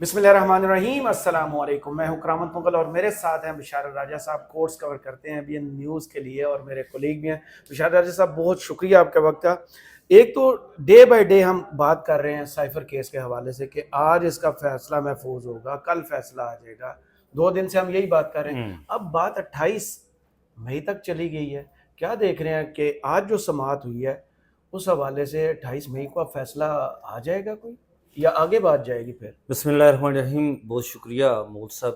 بسم اللہ الرحمن الرحیم، السلام علیکم۔ میں ہوں کرامت مغل اور میرے ساتھ ہیں بشارت راجہ صاحب، کورس کور کرتے ہیں BN نیوز کے لیے اور میرے کولیگ بھی ہیں۔ بشارت راجہ صاحب بہت شکریہ آپ کا وقت کا۔ ایک تو ڈے بائی ڈے ہم بات کر رہے ہیں سائفر کیس کے حوالے سے کہ آج اس کا فیصلہ محفوظ ہوگا، کل فیصلہ آ جائے گا۔ 2 دن سے ہم یہی بات کر رہے ہیں۔ اب بات 28 مئی تک چلی گئی ہے۔ کیا دیکھ رہے ہیں کہ آج جو سماعت ہوئی ہے اس حوالے سے 28 مئی کو فیصلہ آ جائے گا کوئی یا آگے بات جائے گی پھر؟ بسم اللہ الرحمن الرحیم۔ بہت شکریہ مغل صاحب،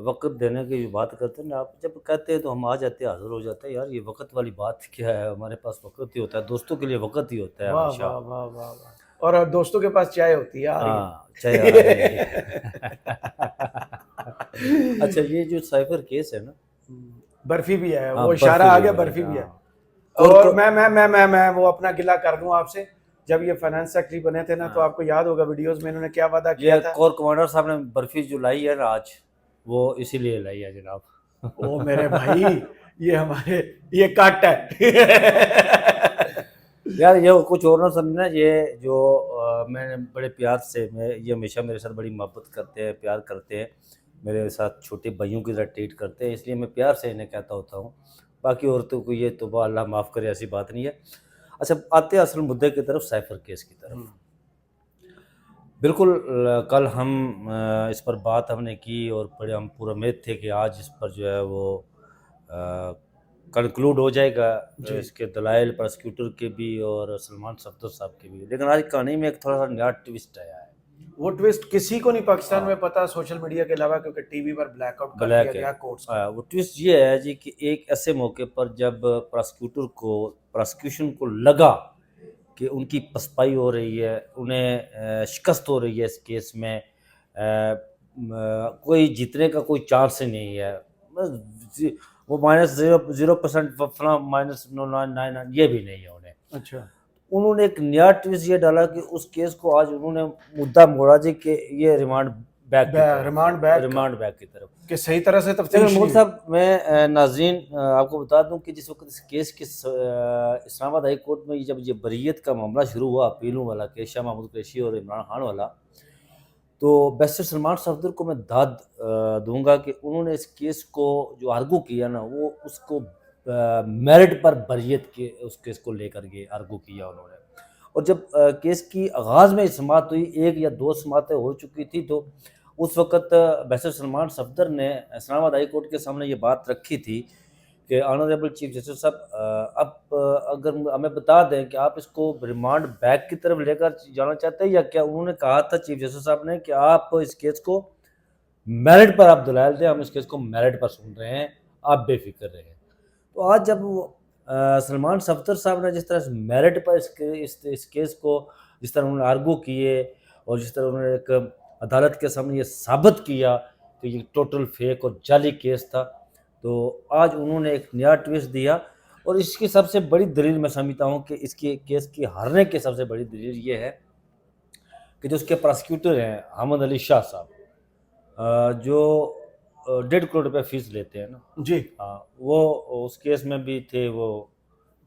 وقت دینے کی بات کرتے ہیں نا آپ، جب کہتے ہیں تو ہم آ جاتے ہیں، حاضر ہو جاتے ہیں۔ یار یہ وقت والی بات کیا ہے، ہمارے پاس وقت ہی ہوتا ہے، دوستوں کے لیے وقت ہی ہوتا ہے واہ ہمیشہ۔ واہ واہ واہ واہ۔ اور دوستوں کے پاس چائے ہوتی ہے، آ رہی ہاں چاہے آ رہی ہے۔ اچھا یہ جو سائفر کیس ہے نا، برفی بھی ہے، ہاں وہ اشارہ آ گیا، برفی بھی ہے۔ اور میں وہ اپنا گلہ کر دوں آپ سے، جب یہ فائنانس سیکٹری بنے تھے نا تو آپ کو یاد ہوگا ویڈیوز میں انہوں نے کیا وعدہ کیا یہ تھا۔ کور کمانڈر صاحب نے برفی جو لائی ہے نا آج، وہ اسی لیے لائی ہے جناب۔ او میرے بھائی، یہ ہمارے یہ کٹ ہے۔ یار یہ کچھ اور نہ سمجھنا، یہ جو میں نے بڑے پیار سے، یہ ہمیشہ میرے ساتھ بڑی محبت کرتے ہیں، پیار کرتے ہیں، میرے ساتھ چھوٹے بھائیوں کی طرح ٹریٹ کرتے ہیں، اس لیے میں پیار سے انہیں کہتا ہوتا ہوں۔ باقی عورتوں کو یہ توبہ اللہ معاف کرے، ایسی بات نہیں ہے۔ اچھا آتے ہیں اصل مدعے کی طرف، سائفر کیس کی طرف۔ بالکل کل ہم اس پر بات ہم نے کی اور بڑے ہم پورا امید تھے کہ آج اس پر جو ہے وہ کنکلوڈ ہو جائے گا، اس کے دلائل پراسیکیوٹر کے بھی اور سلمان صفدر صاحب کے بھی، لیکن آج کہانی میں ایک تھوڑا سا نیا ٹوسٹ آیا ہے۔ وہ ٹوسٹ کسی کو نہیں پاکستان میں پتا سوشل میڈیا کے علاوہ، کیونکہ ٹی وی پر بلیک آؤٹ کر دیا گیا کورٹس کا۔ وہ ٹوسٹ یہ ہے جی کہ ایک ایسے موقع پر جب پراسیکیوشن کو لگا کہ ان کی پسپائی ہو رہی ہے، انہیں شکست ہو رہی ہے اس کیس میں، کوئی جیتنے کا کوئی چانس ہی نہیں ہے، بس وہ -0% فلاں -999 یہ بھی نہیں ہے انہیں۔ اچھا، انہوں نے ایک نیا ٹویسٹ یہ ڈالا کہ اس کیس کو آج انہوں نے مدعا موڑا جی کہ یہ ریمانڈ بیک کی طرف کہ صحیح طرح سے لیکن تفتیش مول صاحب میں ناظرین آپ کو بتا دوں کہ جس وقت اس کیس کی اسلام آباد ہائی کورٹ میں جب یہ بریت کا معاملہ شروع ہوا، اپیلوں والا کیس، شاہ محمود قریشی اور عمران خان والا، تو بیرسٹر سلمان صفدر کو میں داد دوں گا کہ انہوں نے اس کیس کو جو آرگو کیا نا، وہ اس کو میرٹ پر بریت کے اس کیس کو لے کر کے آرگو کیا انہوں نے۔ اور جب کیس کی آغاز میں سماعت ہوئی، 1 یا 2 سماعتیں ہو چکی تھی، تو اس وقت بیرسٹر سلمان صفدر نے اسلام آباد ہائی کورٹ کے سامنے یہ بات رکھی تھی کہ آنریبل چیف جسٹس صاحب، اب اگر ہمیں بتا دیں کہ آپ اس کو ریمانڈ بیک کی طرف لے کر جانا چاہتے ہیں یا کیا۔ انہوں نے کہا تھا چیف جسٹس صاحب نے کہ آپ اس کیس کو میرٹ پر آپ دلائل دیں، ہم اس کیس کو میرٹ پر سن رہے ہیں، آپ بے فکر رہیں۔ تو آج جب سلمان صفدر صاحب نے جس طرح میرٹ پر اس کیس کو جس طرح انہوں نے آرگو کیے اور جس طرح انہوں نے ایک عدالت کے سامنے یہ ثابت کیا کہ یہ ٹوٹل فیک اور جعلی کیس تھا، تو آج انہوں نے ایک نیا ٹویسٹ دیا۔ اور اس کی سب سے بڑی دلیل میں سمجھتا ہوں کہ اس کی کیس کی ہارنے کی سب سے بڑی دلیل یہ ہے کہ جو اس کے پراسیکیوٹر ہیں حامد علی شاہ صاحب، جو 1.5 کروڑ روپے فیس لیتے ہیں نا جی، وہ اس کیس میں بھی تھے، وہ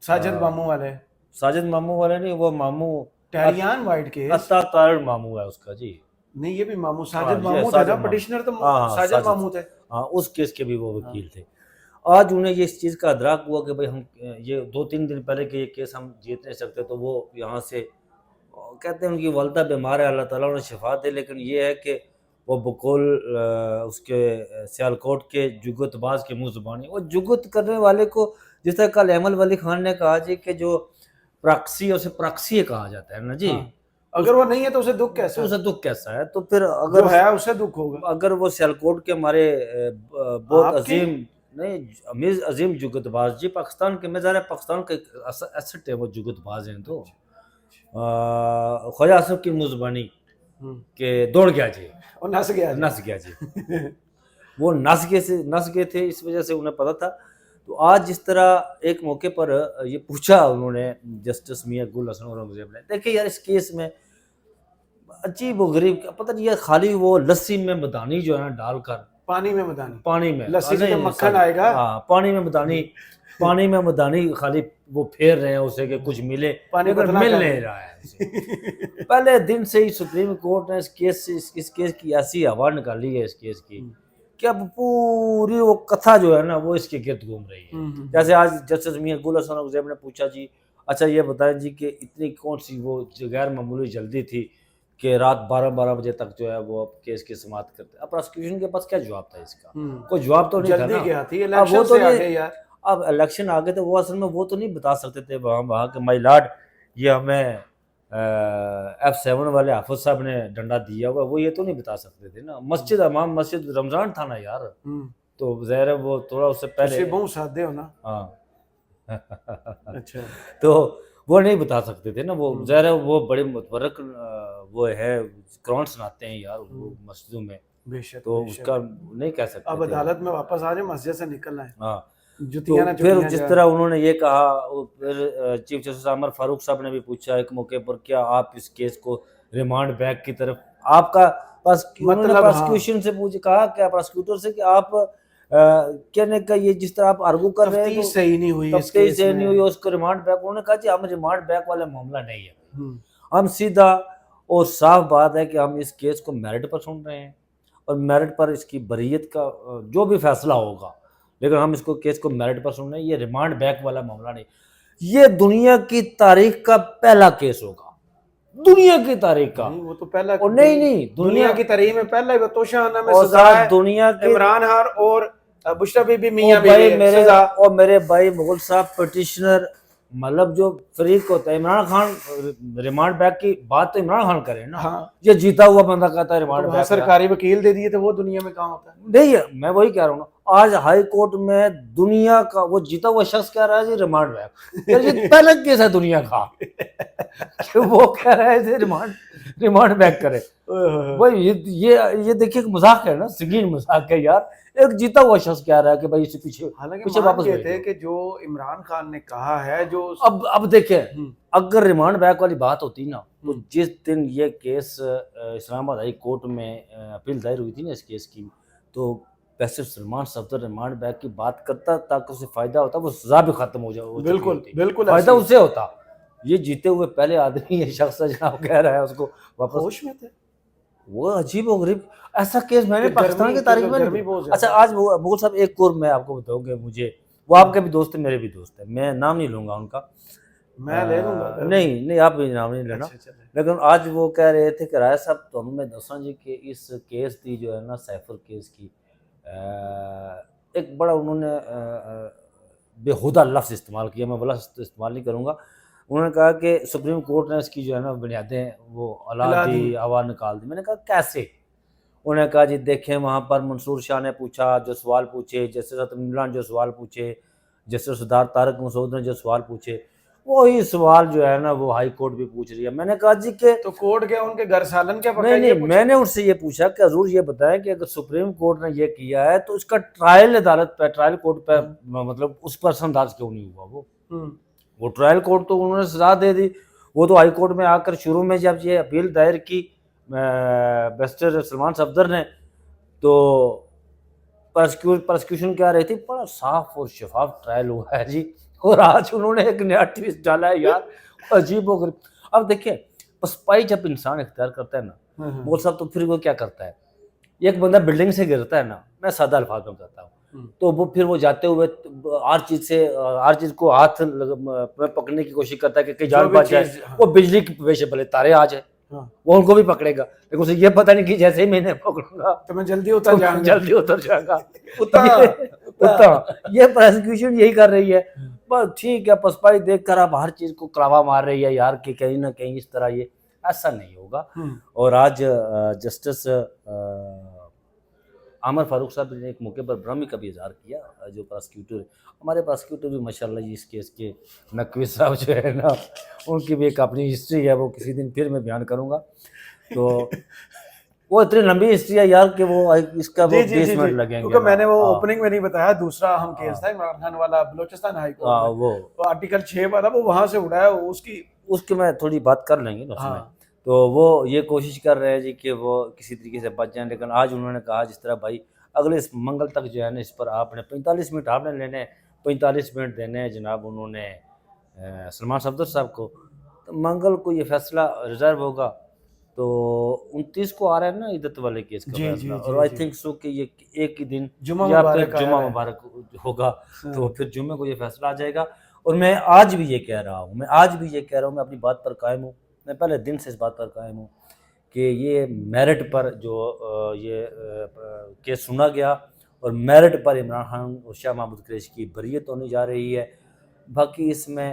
ساجد ماموں والے، ساجد ماموں والے نہیں، وہ ماموں ٹیریان وائٹ کیس، عطا طاہر ماموں ہے اس کا جی۔ نہیں یہ بھی ماموں، ساجد ماموں تھے نا، پٹیشنر تو ساجد ماموں تھے۔ ہاں اس کیس کے بھی وہ وکیل تھے۔ آج انہیں یہ اس چیز کا ادراک ہوا کہ بھائی ہم یہ 2-3 دن پہلے کہ یہ کیس ہم جیت نہیں سکتے، تو وہ یہاں سے کہتے ہیں ان کی والدہ بیمار ہے، اللہ تعالیٰ انہیں شفا دے، لیکن یہ ہے کہ وہ بقول اس کے سیالکوٹ کے جگت باز کے منہ زبانی، وہ جگت کرنے والے کو جس طرح کل احمد ولی خان نے کہا جی کہ جو پراکسی اسے پراکسی کہا جاتا ہے نا جی، اگر وہ نہیں ہے تو اسے دکھ کیسا ہے؟ اسے دکھ کیسا ہے؟ تو پھر اگر جو ہے اسے دکھ ہوگا۔ اگر وہ سیالکوٹ کے ہمارے بہت عظیم نہیں امیر عظیم جگت باز جی، پاکستان کے مزار پاکستان کا ایسٹ ہے وہ جگت باز ہیں، تو خواجہ آصف کی مزبانی کہ دوڑ گیا جی، اور نس گیا جی، وہ نس گئے تھے، اس وجہ سے انہیں پتا تھا۔ تو آج جس طرح ایک موقع پر یہ پوچھا انہوں نے جسٹس میاں گل حسن اورنگزیب نے، دیکھیں یار اس کیس میں عجیب و غریب پتہ نہیں، یہ خالی وہ لسی میں مدانی جو ہے نا ڈال کر پانی میں مدانی، پانی میں لسی سے جب مکھن آئے گا، ہاں پانی میں مدانی، پانی میں مدانی خالی وہ پھیر رہے ہیں اسے کہ کچھ ملے، لیکن مل نہیں رہا ہے اسے۔ پہلے دن سے ہی سپریم کورٹ نے اس کیس کی ایسی ہوا نکالی ہے اس کیس کی کہ اب پوری وہ کتھا جو ہے نا وہ اس کے گرد گھوم رہی ہے۔ جیسے آج جسٹس میاں گل حسن عزیب نے پوچھا جی اچھا یہ بتائیں جی کہ اتنی کون سی وہ غیر معمولی جلدی تھی کہ رات 12 بجے تک جو ہے وہ کیس کی سماعت کرتے، اب پراسیکیوشن کے پاس کیا جواب تھا اس کا؟ کوئی جواب تو نہیں تھا جلدی کیا تھی، اب وہ الیکشن تو سے آگے یار، اب الیکشن آگے تو وہ اصل میں وہ تو نہیں بتا سکتے تھے وہاں کہ مائی لارڈ یہ ہمیں F7 والے حافظ صاحب نے ڈنڈا دیا ہوا، وہ یہ تو نہیں بتا سکتے تھے نا۔ مسجد امام مسجد رمضان تھا نا یار، تو ظاہر ہے وہ تھوڑا اس سے پہلے بہت سادے ہو نا، ہاں اچھا تو وہ نہیں بتا سکتے تھے نا، وہ ظاہر ہے وہ بڑے متبرک وہ ہے قرآن سناتے ہیں یار وہ مسجدوں میں، بے شک، تو اس کا نہیں کہہ سکتے اب عدالت میں واپس آ جائے، مسجد سے نکلنا ہے، ہاں۔ جتیاں نہ پھر چٹیاں جس جائے۔ طرح انہوں نے یہ کہا، پھر چیف جسٹس عامر فاروق صاحب نے بھی پوچھا ایک موقع پر کیا آپ اس کیس کو ریمانڈ بیک کی طرف آپ کا انہوں نے پراسیکیوشن سے پوچھا، کہا کیا پراسیکیوٹر سے کہ آپ کہنے کا یہ جس طرح آپ آرگو کر رہے ہیں تفتیش صحیح نہیں ہوئی، تفتیش صحیح نہیں ہوئی، اس کو ریمانڈ بیک، انہوں نے کہا جی ہم ریمانڈ بیک والا معاملہ نہیں ہے، ہم سیدھا اور صاف بات ہے کہ ہم اس کیس کو میرٹ پر سن رہے ہیں اور میرٹ پر اس کی بریت کا جو بھی فیصلہ ہوگا، لیکن ہم اس کو کیس کو میرٹ پر سن رہے ہیں، یہ ریمانڈ بیک والا معاملہ نہیں۔ یہ دنیا کی تاریخ کا پہلا کیس ہوگا، دنیا کی تاریخ کا، وہ تو پہلا، نہیں دنیا کی تاریخ میں پہلا ہی توشہ میں اور سزا ہے، دنیا کے عمران خان اور بشرا بی بی میاں بھائی بیوی میرے سزا، اور میرے بھائی مغل صاحب پٹیشنر، مطلب جو فریق ہوتا ہے عمران خان ریمانڈ بیک کی بات تو عمران خان کرے نا، یہ جیتا ہوا بندہ کہتا ہے ریمانڈ بیک، سرکاری وکیل دے دیے تو وہ دنیا میں کہاں ہوتا ہے؟ نہیں میں وہی کہہ رہا ہوں نا، آج ہائی کورٹ میں دنیا کا وہ جیتا ہوا شخص کہہ رہا ہے جی ریمانڈ بیک، یہ پہلا کیس ہے دنیا کا کہ وہ کہہ رہا ہے ریمانڈ بیک کرے۔ بھائی یہ دیکھیے کہ مذاق ہے نا، سنگین مذاق ہے یار، ایک جیتا ہوا شخص کہہ رہا ہے کہ بھائی اسے پیچھے واپس یہ تھے کہ جو عمران خان نے کہا ہے جو اب دیکھیں اگر ریمانڈ بیک والی بات ہوتی نا تو جس دن یہ کیس اسلام آباد ہائی کورٹ میں اپیل دائر ہوئی تھی نا اس کیس کی، تو ویسے سلمان صفدر ریمانڈ بیک کی بات کرتا تاکہ اسے فائدہ ہوتا، وہ سزا بھی ختم ہو جائے، بالکل فائدہ اس سے ہوتا۔ یہ جیتے ہوئے پہلے آدمی یہ شخص جناب کہہ رہا ہے اس کو واپس، ہوش میں تھے، وہ عجیب و غریب ایسا کیس میں نے پاکستان کی تاریخ میں نہیں۔ اچھا آج مغل صاحب ایک اور میں آپ کو بتاؤں گے، مجھے وہ آپ کے بھی دوست ہیں میرے بھی دوست ہیں، میں نام نہیں لوں گا ان کا، میں لے لوں گا، نہیں آپ بھی نام نہیں لینا، لیکن آج وہ کہہ رہے تھے کہ رائے صاحب تو ہمیں دساں جی کہ اس کیس دی جو ہے نا سیفر کیس کی ایک بڑا انہوں نے بےہودہ لفظ استعمال کیا، میں وہ لفظ استعمال نہیں کروں گا، انہوں نے کہا کہ سپریم کورٹ نے اس کی جو ہے نا بنیادیں وہ اولادی ہوا نکال دی۔ میں نے کہا کیسے؟ انہوں نے کہا جی دیکھیں وہاں پر منصور شاہ نے پوچھا جو سوال پوچھے، جسٹس عمران جو سوال پوچھے، جسٹس سردار طارق مسعود نے جو سوال پوچھے، وہی سوال جو ہے نا وہ ہائی کورٹ بھی پوچھ رہی ہے۔ میں نے کہا جی کہ تو کورٹ کیا ان کے گھر سالن کیا پکا؟ نہیں میں نے ان سے یہ پوچھا کہ حضور یہ بتائیں کہ اگر سپریم کورٹ نے یہ کیا ہے تو اس کا ٹرائل عدالت پہ، ٹرائل کورٹ پہ مطلب اس پر اثر انداز کیوں نہیں ہوا؟ وہ ٹرائل کورٹ تو انہوں نے سزا دے دی، وہ تو ہائی کورٹ میں آ کر شروع میں جب یہ اپیل دائر کی بیرسٹر سلمان صفدر نے تو پرسیکیوشن کیا رہی تھی، بڑا صاف اور شفاف ٹرائل ہوا ہے جی، اور آج انہوں نے ایک نیا ٹویسٹ ڈالا ہے یار، عجیب و غریب۔ اب دیکھیں پسپائی جب انسان اختیار کرتا ہے نا وہ سب، تو پھر وہ کیا کرتا ہے، ایک بندہ بلڈنگ سے گرتا ہے نا، میں سادہ الفاظ میں بتاتا ہوں، تو وہ پھر وہ جاتے ہوئے ہر چیز کو ہاتھ میں پکڑنے کی کوشش کرتا ہے کہ جان بچ جائے، وہ بجلی کے پیچھے بھلے تارے آ جائے وہ ان کو بھی پکڑے گا، لیکن اسے یہ پتہ نہیں کہ جیسے ہی میں نے پکڑوں گا تو میں جلدی اتر جائے گا۔ یہ پروسیکیوشن یہی کر رہی ہے، بس ٹھیک ہے پسپائی دیکھ کر اب ہر چیز کو کڑاوا مار رہی ہے یار کہ کہیں نہ کہیں اس طرح، یہ ایسا نہیں ہوگا۔ اور آج جسٹس عامر فاروق صاحب نے ایک موقع پر برہمی کا بھی اظہار کیا، جو پراسیکیوٹر ہمارے پراسیکیوٹر بھی ماشاءاللہ جی اس کیس کے نقوی صاحب جو ہے نا ان کی بھی ایک اپنی ہسٹری ہے، وہ کسی دن پھر میں بیان کروں گا، تو وہ اتنی لمبی ہسٹری ہے یار کہ وہ اس کا وہ 20 منٹ لگیں گے، کیونکہ میں نے وہ اوپننگ میں نہیں بتایا، دوسرا اہم کیس تھا عمران خان والا بلوچستان ہائی کورٹ، وہ آرٹیکل 6 والا وہ وہاں سے اڑایا، اس کی میں تھوڑی بات کر لیں گے اس میں، تو وہ یہ کوشش کر رہے ہیں جی کہ وہ کسی طریقے سے بچ جائیں، لیکن آج انہوں نے کہا جس طرح بھائی اگلے منگل تک جو ہے نا اس پر آپ نے 45 منٹ آپ نے لینے 45 منٹ دینے ہیں جناب انہوں نے سلمان صفدر صاحب کو. تو منگل کو یہ فیصلہ ریزرو ہوگا. تو 29 کو آ رہا ہے نا عدت والے کیس کا فیصلہ, اور آئی تھنک سو کہ یہ ایک ہی دن یا پھر جمعہ مبارک ہوگا, تو پھر جمعے کو یہ فیصلہ آ جائے گا. اور میں آج بھی یہ کہہ رہا ہوں, میں اپنی بات پر قائم ہوں, میں پہلے دن سے اس بات پر قائم ہوں کہ یہ میرٹ پر جو یہ کیس سنا گیا اور میرٹ پر عمران خان اور شاہ محمود قریشی کی بریت ہونے جا رہی ہے. باقی اس میں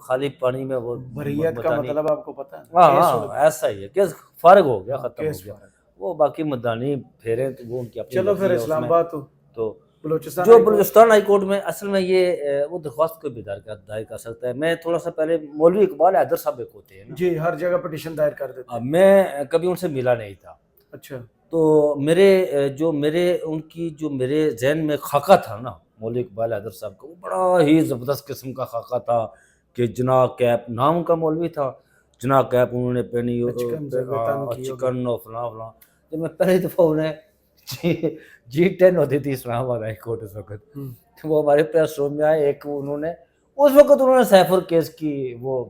خالی پانی میں وہ بریت کا مطلب آپ کو پتہ ہے؟ ہاں ایسا ہی ہے, کیس فارغ ہو گیا, ختم ہو گیا. وہ باقی مدانی پھیرے تو وہ ان کی اپنی. چلو پھر اسلام آباد تو جو بلوچستان ہائی کورٹ میں اصل میں یہ وہ درخواست کوئی بھی دائر کر سکتا ہے. میں تھوڑا سا پہلے مولوی اقبال حیدر صاحب ایک ہوتے ہیں جی, ہر جگہ پٹیشن دائر کر دیتے ہیں. میں کبھی ان سے ملا نہیں تھا. اچھا. تو میرے ذہن میں خاکہ تھا نا مولوی اقبال حیدر صاحب کا, وہ بڑا ہی زبردست قسم کا خاکہ تھا کہ جناح کیپ نام کا مولوی تھا, جناح کیپ انہوں نے پہنی, چکن اور فلاں فلاں. جب میں پہلی دفعہ انہیں G10 ہوتی تھی اسلام آباد ہائی کورٹ اس وقت, وہ ہمارے پریس روم میں آئے. ایک انہوں نے اس وقت سیفر کیس کی وہ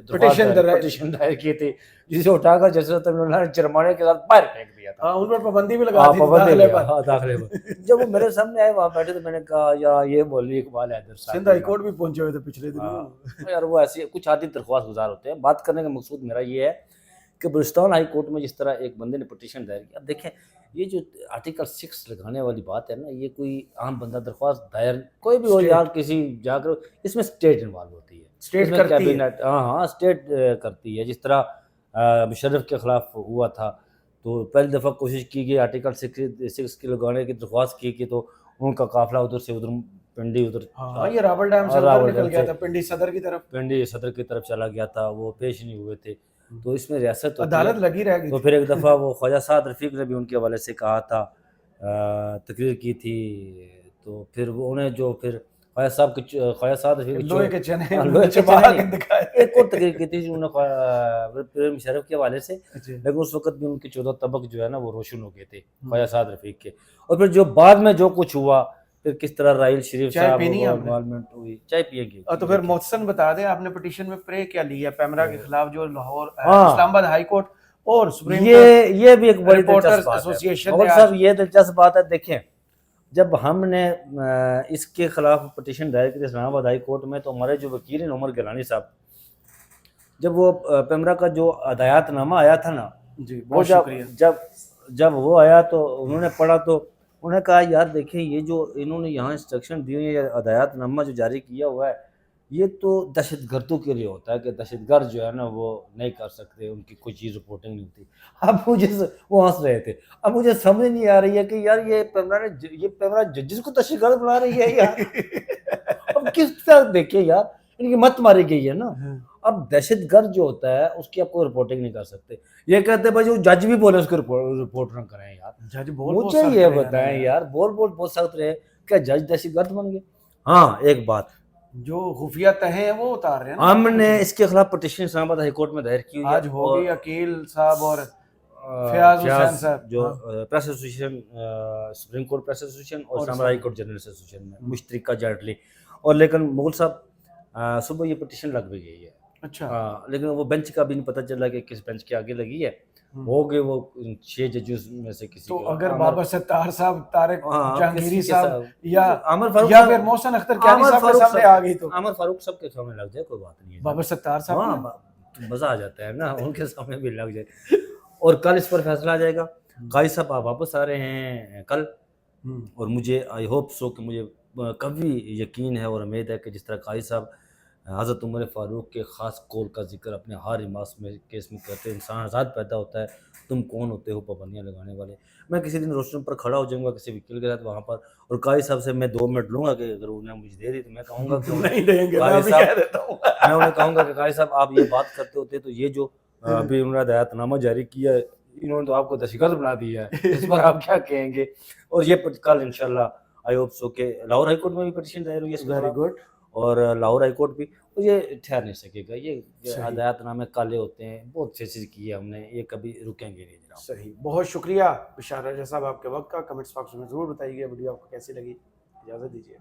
پٹیشن دائر کی تھی, جسے اٹھا کر جیسے نے جرمانے کے ساتھ باہر پھینک دیا تھا. ان پر پابندی بھی لگا دی داخلے پر. جب وہ میرے سامنے آئے وہاں بیٹھے تو میں نے کہا یا یہ مولوی اقبال حیدر صاحب سندھ ہائی کورٹ بھی پہنچے ہوئے تھے پچھلے دنوں یار. وہ ایسی کچھ عادی درخواست گزار ہوتے ہیں. بات کرنے کا مقصود میرا یہ ہے کہ بلوچستان ہائی کورٹ میں جس طرح ایک بندے نے پٹیشن دائر کیا, اب دیکھیں یہ جو آرٹیکل 6 لگانے والی بات ہے نا, یہ کوئی عام بندہ درخواست دائر کوئی بھی ہو یار, کسی جا کر اس میں اسٹیٹ انوالو ہوتی ہے, اسٹیٹ کرتی ہے. ہاں اسٹیٹ کرتی ہے. جس طرح مشرف کے خلاف ہوا تھا تو پہلی دفعہ کوشش کی گئی آرٹیکل 6 کی لگانے کی درخواست کی تو ان کا قافلہ ادھر سے ادھر پنڈی ادھر یہ راول ڈیم سے نکل گیا تھا, پنڈی صدر کی طرف چلا گیا تھا, وہ پیش نہیں ہوئے تھے. تو اس میں ریاست عدالت لگی رہ گئی. تو پھر ایک دفعہ وہ خواجہ سعد رفیق نے بھی ان کے حوالے سے کہا تھا, تقریر کی تھی. تو پھر وہ انہیں جو پھر خواجہ سعد رفیق ایک اور تقریر کی تھی انہوں نے مشرف کے حوالے سے, لیکن اس وقت بھی ان کے 14 طبق جو ہے نا وہ روشن ہو گئے تھے خواجہ سعد رفیق کے. اور پھر جو بعد میں جو کچھ ہوا, پھر کس طرح رائل شریف صاحب انوالومنٹ ہوئی. چائے پیے گی. تو پھر محسن بتا دیں آپ نے پٹیشن میں پرے کیا لی ہے پیمرا کے خلاف, جو لاہور اسلام آباد ہائی کورٹ اور سپریم کورٹ, یہ بھی ایک بڑی رپورٹرز ایسوسی ایشن ہے صاحب. یہ دلچسپ بات ہے. دیکھیں جب ہم نے اس کے خلاف پٹیشن دائر کی تھی اسلام آباد ہائی کورٹ میں, تو ہمارے جو وکیل ہیں عمر گیلانی صاحب, جب وہ پیمرا کا جو ہدایات نامہ آیا تھا نا, جی بہت شکریہ, جب وہ آیا تو انہوں نے پڑھا تو انہوں نے کہا یار دیکھیں یہ جو انہوں نے یہاں انسٹرکشن دی ہوئی ہے, ہدایات نامہ جو جاری کیا ہوا ہے, یہ تو دہشت گردوں کے لیے ہوتا ہے کہ دہشت گرد جو ہے نا وہ نہیں کر سکتے, ان کی کوئی چیز رپورٹنگ نہیں ہوتی. اب مجھے وہ ہنس رہے تھے. اب مجھے سمجھ نہیں آ رہی ہے کہ یار یہ پیمرا ججز کو دہشت گرد بنا رہی ہے یار. اب کس طرح دیکھیں یار, ان کی مت ماری گئی ہے نا. اب دہشت گرد جو ہوتا ہے اس کی آپ کوئی رپورٹنگ نہیں کر سکتے. یہ کہتے ہیں بھائی جو جج بھی بولے اس کو رپورٹ نہ کریں یار. جج مجھے یہ بتائیں یار, بول سخت رہے, کیا جج دہشت گرد بن گئے؟ ہاں ایک بات جو خفیہ تہیں ہیں وہ اتار رہے ہیں. ہم نے اس کے خلاف پٹیشن اسلام آباد ہائی کورٹ میں دائر کی ہوئی ہے. آج ہوگی عقیل صاحب اور فیاض حسین صاحب جو press association, supreme court press association اور اسلام آباد ہائی کورٹ جنرل ایسوسیشن میں مشترکہ جائنٹلی. اور لیکن مغل صاحب صبح یہ پٹیشن لگ بھی گئی ہے. اچھا. لیکن وہ بینچ کا بھی نہیں پتہ چلا کہ کس بینچ کے آگے لگی ہے. ہو گئے وہ 6 ججز میں سے کسی. تو اگر بابر ستار صاحب, طارق جہانگیری صاحب یا عامر فاروق یا پھر محسن اختر کیانی صاحب کے سامنے آ گئی تو عامر فاروق صاحب کے سامنے لگ جائے کوئی بات نہیں ہے. بابر ستار صاحب مزہ آ جاتا ہے نا, ان کے سامنے بھی لگ جائے. اور کل اس پر فیصلہ آ جائے گا. قاضی صاحب آپ واپس آ رہے ہیں کل, اور مجھے آئی ہوپ سو کہ مجھے کبھی یقین ہے اور امید ہے کہ جس طرح قاضی صاحب حضرت عمر فاروق کے خاص قول کا ذکر اپنے ہر اماس میں کیس میں کرتے ہیں, انسان آزاد پیدا ہوتا ہے, تم کون ہوتے ہو پابندیاں لگانے والے. میں کسی دن روشن پر کھڑا ہو جاؤں گا کسی وکیل کے ساتھ وہاں پر, اور قاضی صاحب سے میں 2 منٹ لوں گا کہ اگر انہوں نے مجھے دے دی تو میں کہوں گا کہ نہیں دیں گے, قاضی صاحب میں انہیں کہوں گا کہ قاضی صاحب آپ یہ بات کرتے ہوتے تو یہ جو ابھی انہوں نے ہدایت نامہ جاری کیا ہے, انہوں نے تو آپ کو دہشت گرد بنا دیا ہے, اس پر آپ کیا کہیں گے؟ اور یہ کل انشاءاللہ آئی ہوپ سو کہ لاہور ہائی کورٹ میں بھی پٹیشن دائر ہوئی ہے. Very good. اور لاہور ہائی کورٹ بھی, تو یہ ٹھہر نہیں سکے گا. یہ صحیح. ہدایت نامے کالے ہوتے ہیں, بہت فیصد کیے ہم نے, یہ کبھی رکیں گے نہیں جناب. صحیح. بہت شکریہ بشار راجہ صاحب آپ کے وقت کا. کمنٹس باکس میں ضرور بتائیے ویڈیو آپ کو کیسی لگی. اجازت دیجیے.